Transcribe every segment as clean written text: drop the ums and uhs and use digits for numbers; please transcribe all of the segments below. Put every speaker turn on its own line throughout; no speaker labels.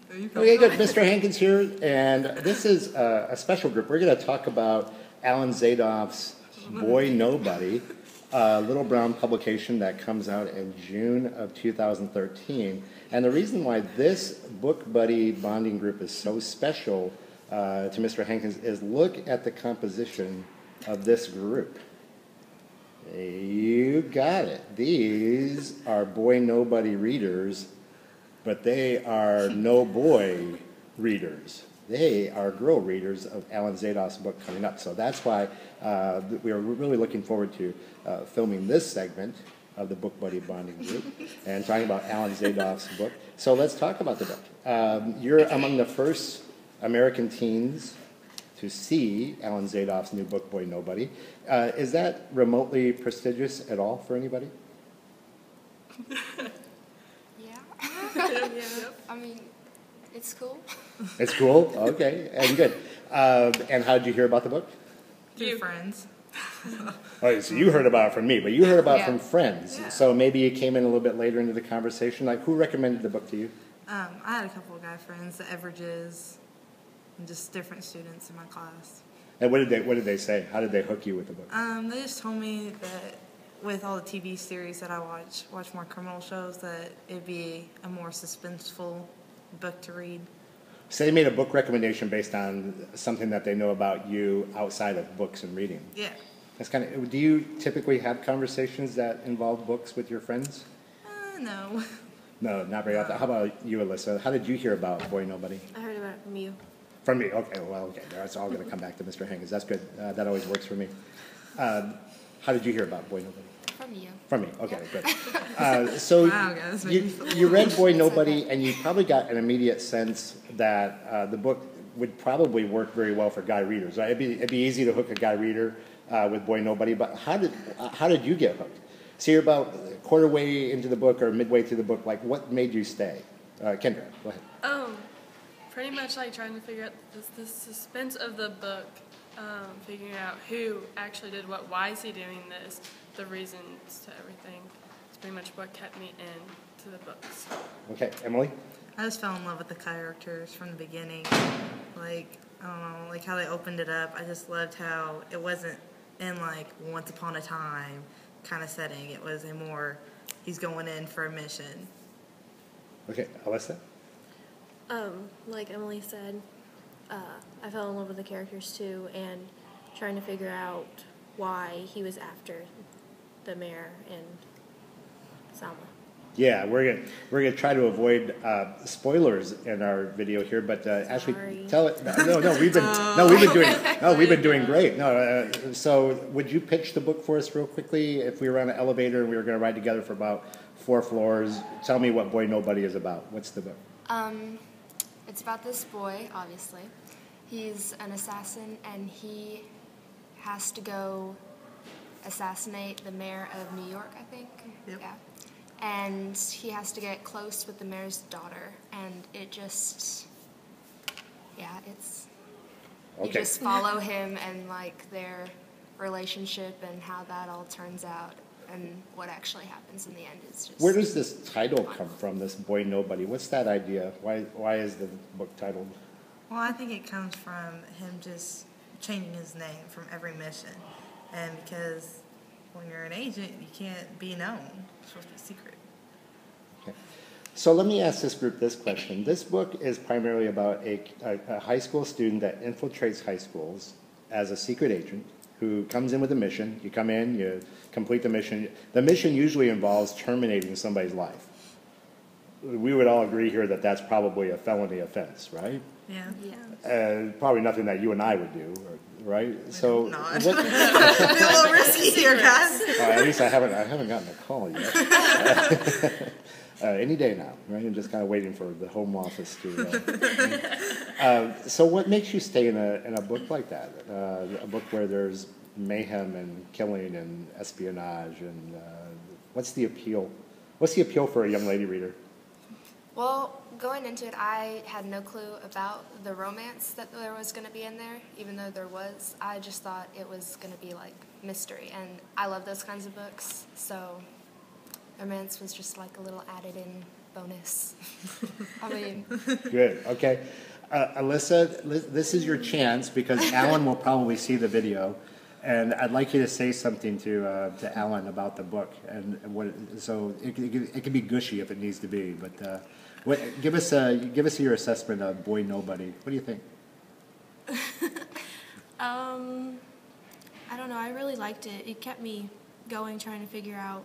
Okay, good. Mr. Hankins here, and this is a special group. We're going to talk about Alan Zadoff's Boy Nobody, a Little Brown publication that comes out in June of 2013. And the reason why this book buddy bonding group is so special to Mr. Hankins is look at the composition of this group. You got it. These are Boy Nobody readers, but they are no boy readers. They are girl readers of Alan Zadoff's book coming up. So that's why we are really looking forward to filming this segment of the Book Buddy Bonding Group and talking about Alan Zadoff's book. So let's talk about the book. You're among the first American teens to see Alan Zadoff's new book, Boy Nobody. Is that remotely prestigious at all for anybody?
I mean, it's cool.
It's cool? Okay, and good. And how did you hear about the book?
Through friends.
Oh, so you heard about it from me, but you heard about it from friends.
Yeah.
So maybe you came in a little bit later into the conversation. Like, who recommended the book to you?
I had a couple of guy friends, the Everages, and just different students in my class.
And what did they say? How did they hook you with the book?
They just told me that with all the TV series that I watch more criminal shows, that it'd be a more suspenseful book to read.
So they made a book recommendation based on something that they know about you outside of books and reading.
Yeah.
That's kind of. Do you typically have conversations that involve books with your friends?
No.
No, not very often. How about you, Alyssa? How did you hear about Boy Nobody?
I heard about it from you.
From me? Okay, well, okay. That's all going to come back to Mr. Hankins. That's good. That always works for me. How did you hear about Boy Nobody?
From you.
From me, okay, good. So
Wow, guys,
you read Boy Nobody, and you probably got an immediate sense that the book would probably work very well for guy readers. Right? It'd be easy to hook a guy reader with Boy Nobody, but how did you get hooked? So you're about a quarter way into the book or midway through the book. Like, what made you stay? Kendra, go ahead.
Pretty much like trying to figure out the suspense of the book, figuring out who actually did what, why is he doing this, the reasons to everything. It's pretty much what kept me into the books.
Okay, Emily?
I just fell in love with the characters from the beginning. Like, I don't know, like how they opened it up. I just loved how it wasn't in like once upon a time kind of setting. It was a more, he's going in for a mission.
Okay, Alyssa?
Like Emily said, I fell in love with the characters too, and trying to figure out why he was after the mayor and Salma.
Yeah, we're gonna try to avoid spoilers in our video here, but Ashley, tell it. No, we've been doing great. No, so would you pitch the book for us real quickly? If we were on an elevator and we were going to ride together for about 4 floors, tell me what Boy Nobody is about. What's the book?
It's about this boy, obviously. He's an assassin, and he has to go assassinate the mayor of New York, I think.
Yep.
Yeah. And he has to get close with the mayor's daughter, and it just, it's, you just follow him and, like, their relationship and how that all turns out and what actually happens in the end is just...
Where does this title come from, this Boy Nobody? What's that idea? Why is the book titled?
Well, I think it comes from him just changing his name from every mission. And because when you're an agent, you can't be known. It's supposed to be secret.
Okay. So let me ask this group this question. This book is primarily about a high school student that infiltrates high schools as a secret agent who comes in with a mission. You come in, you complete the mission. The mission usually involves terminating somebody's life. We would all agree here that that's probably a felony offense, right?
Yeah.
Probably nothing that you and I would do, right? So
not. What, a little risky here, guys.
At least I haven't gotten a call yet. Any day now, right? I'm just kind of waiting for the home office to. So what makes you stay in a book like that? A book where there's mayhem and killing and espionage and what's the appeal? What's the appeal for a young lady reader?
Well, going into it, I had no clue about the romance that there was going to be in there, even though there was. I just thought it was going to be like mystery, and I love those kinds of books, so romance was just like a little added in bonus. I mean,
Good. Okay. Alyssa, this is your chance because Alan will probably see the video, and I'd like you to say something to Alan about the book, and what. So it can be gushy if it needs to be, but give us your assessment of Boy Nobody. What do you think?
I don't know. I really liked it. It kept me going, trying to figure out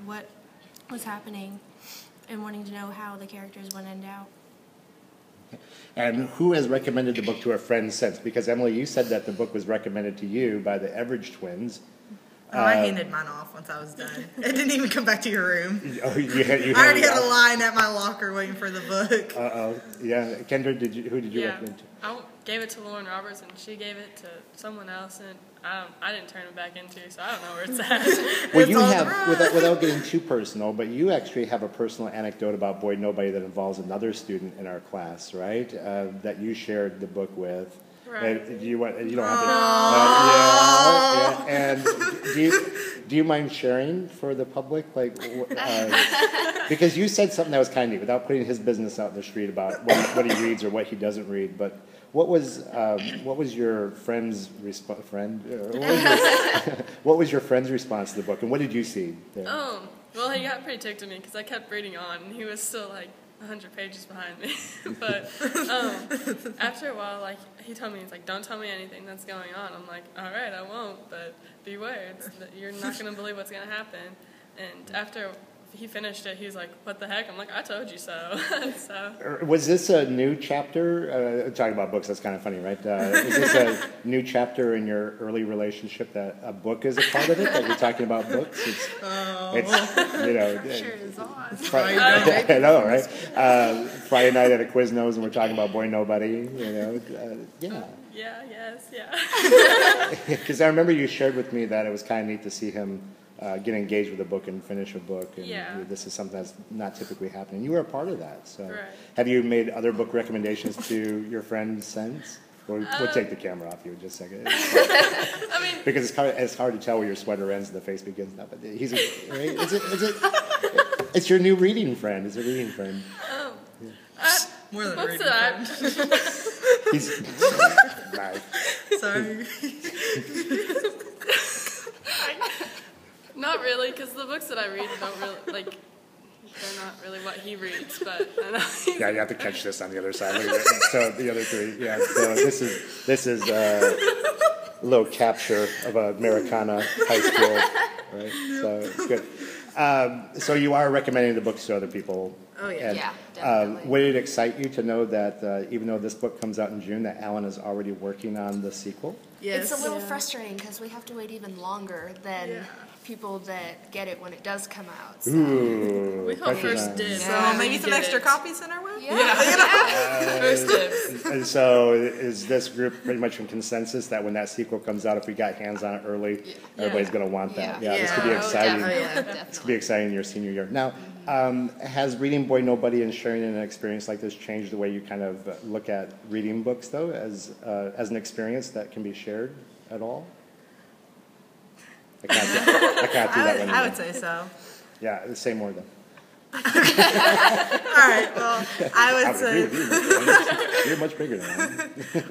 what was happening and wanting to know how the characters would end out.
And who has recommended the book to a friend since? Because Emily, you said that the book was recommended to you by the Everidge twins.
Oh, I handed mine off once I was done. It didn't even come back to your room.
Oh, you
I already had a line at my locker waiting for the book.
Yeah, Kendra, who did you recommend to?
I gave it to Lauren Roberts, and she gave it to someone else, and I didn't turn it back into, so I don't know where it's at.
Well, you have, without getting too personal, but you actually have a personal anecdote about Boy Nobody that involves another student in our class, right? That you shared the book with.
Right.
You don't have to. Yeah. And do you mind sharing for the public, like, because you said something that was kind of neat, without putting his business out in the street about what he reads or what he doesn't read, but. What was your friend's response? What was your friend's response to the book, and what did you see there?
Well, he got pretty ticked at me because I kept reading on, and he was still like 100 pages behind me. But after a while, like he told me, he's like, "Don't tell me anything that's going on." I'm like, "All right, I won't, but beware. You're not going to believe what's going to happen." And after he finished it, he was like, "What the heck?" I'm like, "I told you so." So.
Was this a new chapter? Talking about books, that's kind of funny, right? Is this a new chapter in your early relationship that a book is a part of it? That you're talking about books? It's you know.
Sure is on.
I know, right? Friday night at a Quiznos, and we're talking about Boy Nobody. You know, yeah.
Yeah.
Because I remember you shared with me that it was kind of neat to see him. Get engaged with a book and finish a book, and this is something that's not typically happening. You were a part of that, so
right.
Have you made other book recommendations to your friends since? We'll take the camera off you in just a second.
I mean,
because it's hard to tell where your sweater ends and the face begins. Now, but he's right? It's your new reading friend. It's a reading friend.
More than
books
reading
that
He's
Sorry.
Not really, because the books that I read don't really, like, they're not really what he reads, but I know.
Yeah, you have to catch this on the other side. So the other three, yeah. So this is a little capture of Americana high school, right? So good. So you are recommending the books to other people.
Oh yeah,
and,
yeah, definitely.
Would it excite you to know that even though this book comes out in June, that Alan is already working on the sequel?
Yes.
It's a little frustrating because we have to wait even longer than people that get it when it does come out. So.
Ooh,
we hope first dibs.
So maybe some extra copies sent our way?
Yeah.
First dibs.
And so is this group pretty much in consensus that when that sequel comes out, if we got hands on it early, everybody's going to want that? Yeah, this could be exciting. This could be exciting in your senior year. Now, has reading Boy Nobody and sharing an experience like this changed the way you kind of look at reading books, though, as an experience that can be shared at all? I can't do that one.
I would say so.
Yeah, say more then.
All right. Well, I would say.
Agree with you, you're much bigger than I am.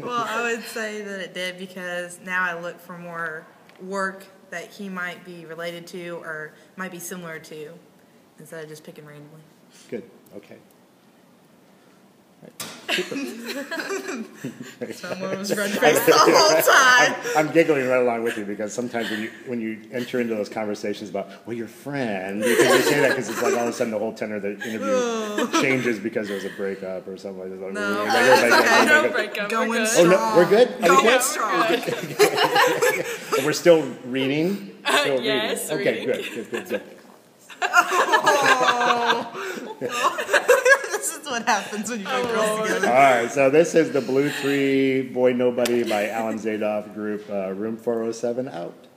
Well, I would say that it did because now I look for more work that he might be related to or might be similar to, instead of just picking randomly.
Good. Okay.
Someone was red faced the whole time.
I'm giggling right along with you because sometimes when you enter into those conversations about your friend, because you say that because it's like all of a sudden the whole tenor of the interview changes because there's a breakup or something like that.
No,
No breakup.
Going
Strong.
Oh no, we're good. Are we
Going
good?
strong.
And we're still reading. Still
Yes,
reading. Okay,
reading.
good.
This is what happens when you put girls
All
together.
right, so this is the Blue 3 Boy Nobody by Alan Zadoff group, room 407 out.